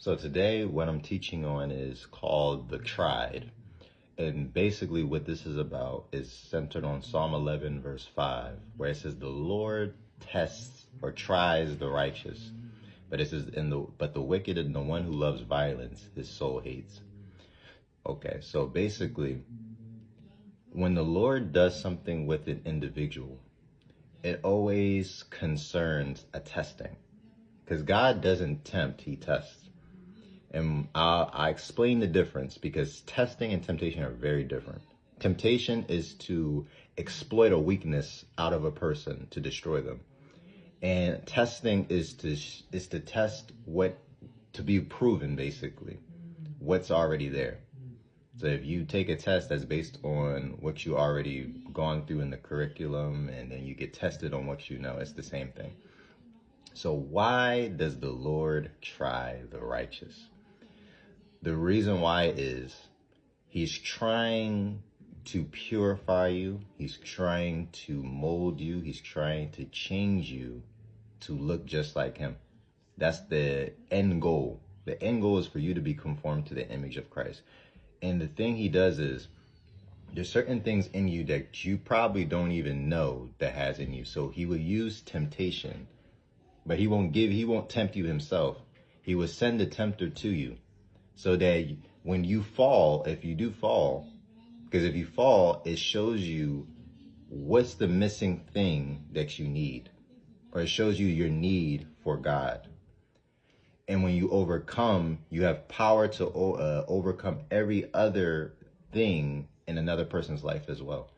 So today what I'm teaching on is called the Tried. And basically what this is about is centered on Psalm 11 verse 5, where it says the Lord tests or tries the righteous. But it says but the wicked and the one who loves violence, his soul hates. Okay, so basically when the Lord does something with an individual, it always concerns a testing. Because God doesn't tempt, he tests. And I explain the difference because testing and temptation are very different. Temptation is to exploit a weakness out of a person to destroy them. And testing is to test what to be proven, basically, what's already there. So if you take a test that's based on what you already gone through in the curriculum and then you get tested on what you know, it's the same thing. So why does the Lord try the righteous? The reason why is he's trying to purify you. He's trying to mold you. He's trying to change you to look just like him. That's the end goal. The end goal is for you to be conformed to the image of Christ. And the thing he does is there's certain things in you that you probably don't even know that has in you. So he will use temptation, but he won't tempt you himself. He will send the tempter to you so that when you fall, if you do fall, because if you fall, it shows you what's the missing thing that you need, or it shows you your need for God. And when you overcome, you have power to overcome every other thing in another person's life as well.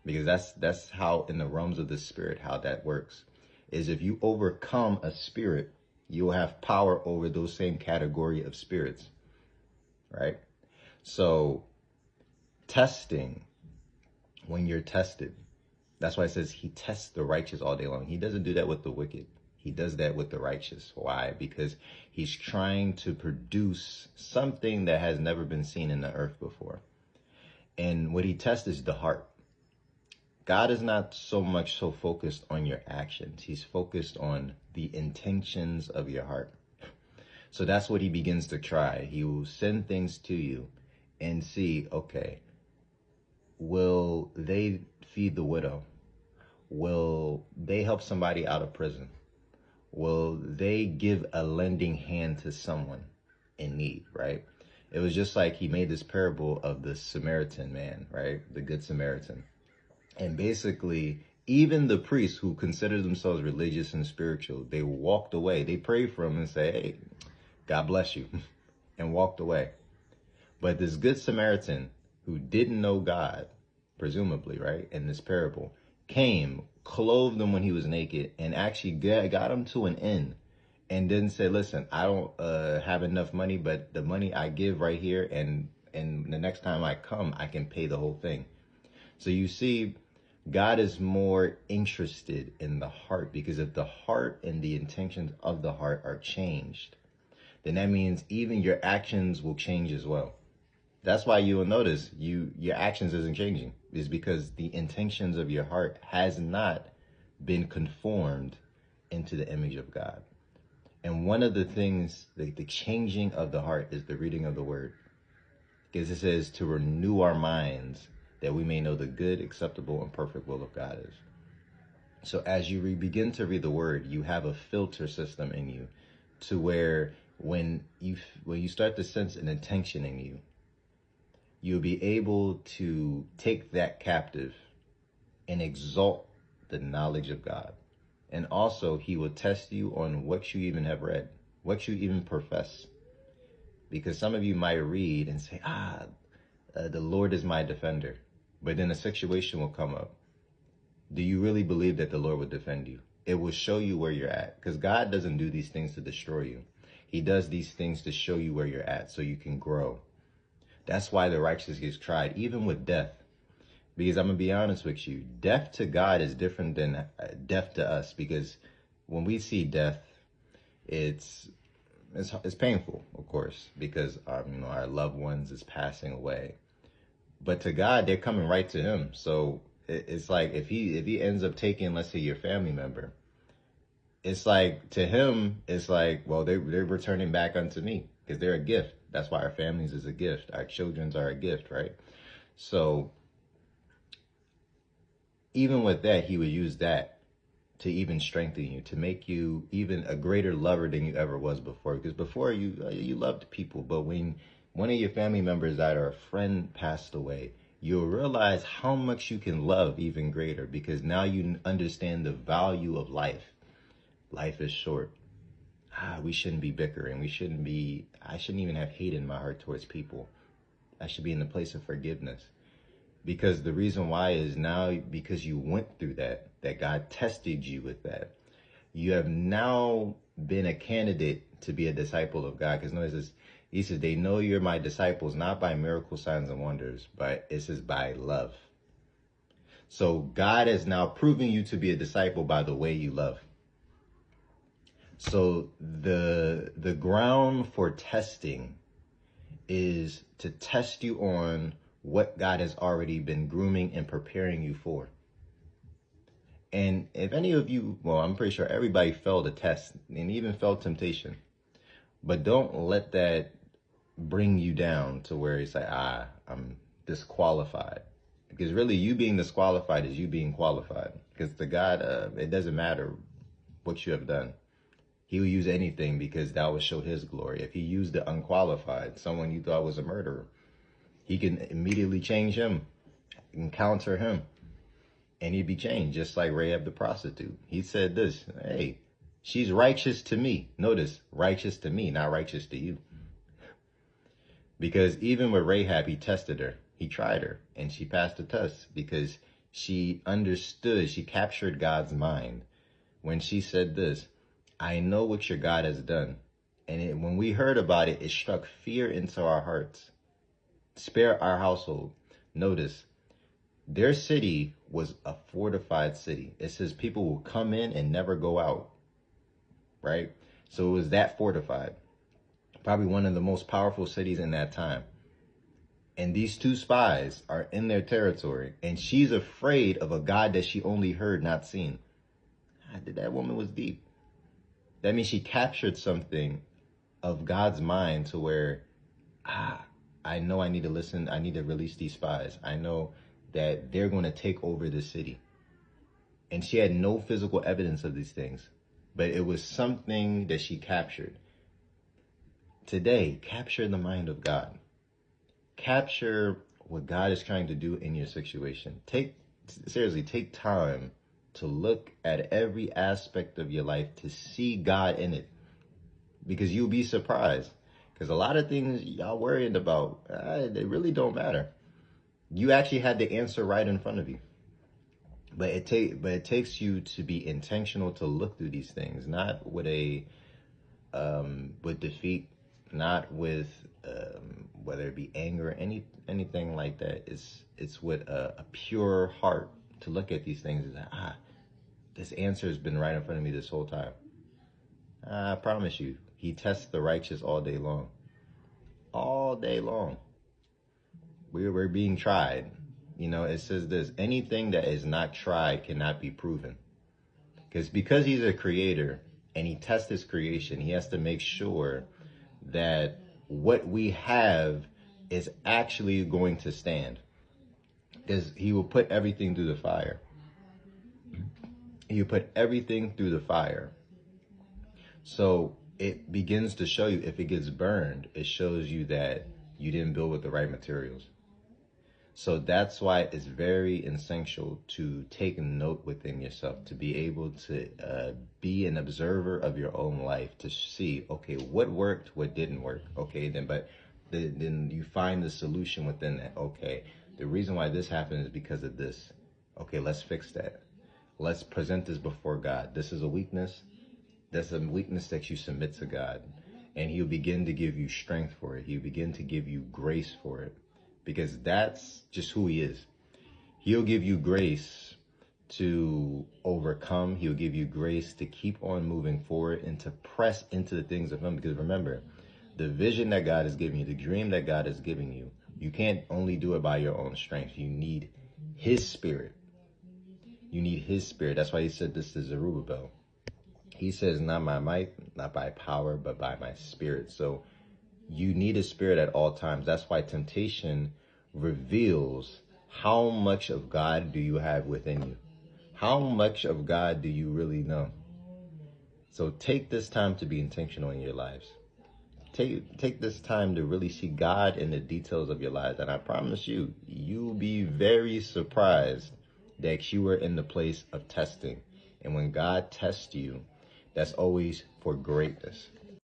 Because that's how in the realms of the spirit, how that works, is if you overcome a spirit, you'll have power over those same category of spirits, right? So testing, when you're tested, that's why it says he tests the righteous all day long. He doesn't do that with the wicked. He does that with the righteous. Why? Because he's trying to produce something that has never been seen in the earth before. And what he tests is the heart. God is not so much so focused on your actions. He's focused on the intentions of your heart. So that's what he begins to try. He will send things to you and see, okay, will they feed the widow? Will they help somebody out of prison? Will they give a lending hand to someone in need, right? It was just like he made this parable of the Samaritan man, right? The Good Samaritan. And basically, even the priests who considered themselves religious and spiritual, they walked away. They prayed for him and said, hey, God bless you, and walked away. But this Good Samaritan who didn't know God, presumably, right, in this parable, came, clothed him when he was naked, and actually got him to an inn, and then said, listen, I don't have enough money, but the money I give right here, and the next time I come, I can pay the whole thing. So you see, God is more interested in the heart, because if the heart and the intentions of the heart are changed, then that means even your actions will change as well. That's why you will notice your actions isn't changing, is because the intentions of your heart has not been conformed into the image of God. And one of the things, the changing of the heart, is the reading of the word. Because it says to renew our minds that we may know the good, acceptable, and perfect will of God is. So as you begin to read the word, you have a filter system in you to where when you start to sense an intention in you, you'll be able to take that captive and exalt the knowledge of God. And also, he will test you on what you even have read, what you even profess. Because some of you might read and say, the Lord is my defender. But then a situation will come up. Do you really believe that the Lord would defend you? It will show you where you're at. Because God doesn't do these things to destroy you. He does these things to show you where you're at so you can grow. That's why the righteous gets tried, even with death. Because I'm going to be honest with you, death to God is different than death to us. Because when we see death, it's painful, of course, because our loved ones is passing away. But to God, they're coming right to him. So it's like if he ends up taking, let's say, your family member, it's like, to him, it's like, well, they're returning back unto me because they're a gift. That's why our families is a gift. Our children's are a gift, right? So even with that, he would use that to even strengthen you, to make you even a greater lover than you ever was before. Because before you loved people, but when one of your family members died or a friend passed away, you'll realize how much you can love even greater because now you understand the value of life. Life is short. We shouldn't be bickering. I shouldn't even have hate in my heart towards people. I should be in the place of forgiveness. Because the reason why is now because you went through that God tested you with that. You have now been a candidate to be a disciple of God. Because notice he says, they know you're my disciples, not by miracle signs and wonders, but it says by love. So God has now proven you to be a disciple by the way you love. So the ground for testing is to test you on what God has already been grooming and preparing you for. And if any of you, well, I'm pretty sure everybody failed a test and even felt temptation. But don't let that bring you down to where it's like, I'm disqualified. Because really, you being disqualified is you being qualified. Because to God, it doesn't matter what you have done. He will use anything because that will show his glory. If he used the unqualified, someone you thought was a murderer, he can immediately change him, encounter him, and he'd be changed, just like Rahab the prostitute. He said this, hey, she's righteous to me. Notice, righteous to me, not righteous to you. Because even with Rahab, he tested her. He tried her, and she passed the test because she understood, she captured God's mind when she said this, I know what your God has done. And when we heard about it, it struck fear into our hearts. Spare our household. Notice, their city was a fortified city. It says people will come in and never go out, right? So it was that fortified. Probably one of the most powerful cities in that time. And these two spies are in their territory, and she's afraid of a God that she only heard, not seen. That woman was deep. That means she captured something of God's mind to where, I know I need to listen. I need to release these spies. I know that they're going to take over the city. And she had no physical evidence of these things, but it was something that she captured. Today, capture the mind of God. Capture what God is trying to do in your situation. Take time to look at every aspect of your life to see God in it, because you'll be surprised. Because a lot of things y'all worried about, they really don't matter. You actually had the answer right in front of you. But it takes you to be intentional to look through these things, not with with defeat, not with whether it be anger, anything like that. It's with a pure heart to look at these things and say, this answer has been right in front of me this whole time. I promise you, he tests the righteous all day long. All day long. We're being tried. You know, it says this, anything that is not tried cannot be proven. Because he's a creator and he tests his creation, he has to make sure that what we have is actually going to stand. Because he will put everything through the fire. He will put everything through the fire. So it begins to show you, if it gets burned, it shows you that you didn't build with the right materials. So that's why it's very essential to take note within yourself, to be able to be an observer of your own life, to see, okay, what worked, what didn't work. Okay, then you find the solution within that. Okay, the reason why this happened is because of this. Okay, let's fix that. Let's present this before God. This is a weakness. That's a weakness that you submit to God, and he'll begin to give you strength for it. He'll begin to give you grace for it. Because that's just who he is. He'll give you grace to overcome. He'll give you grace to keep on moving forward and to press into the things of him. Because remember, the vision that God is giving you, the dream that God is giving you, you can't only do it by your own strength. You need his spirit. You need his spirit. That's why he said this to Zerubbabel. He says, not by might, not by power, but by my spirit. So you need a spirit at all times. That's why temptation reveals how much of God do you have within you. How much of God do you really know? So take this time to be intentional in your lives. Take this time to really see God in the details of your lives. And I promise you, you'll be very surprised that you are in the place of testing. And when God tests you, that's always for greatness.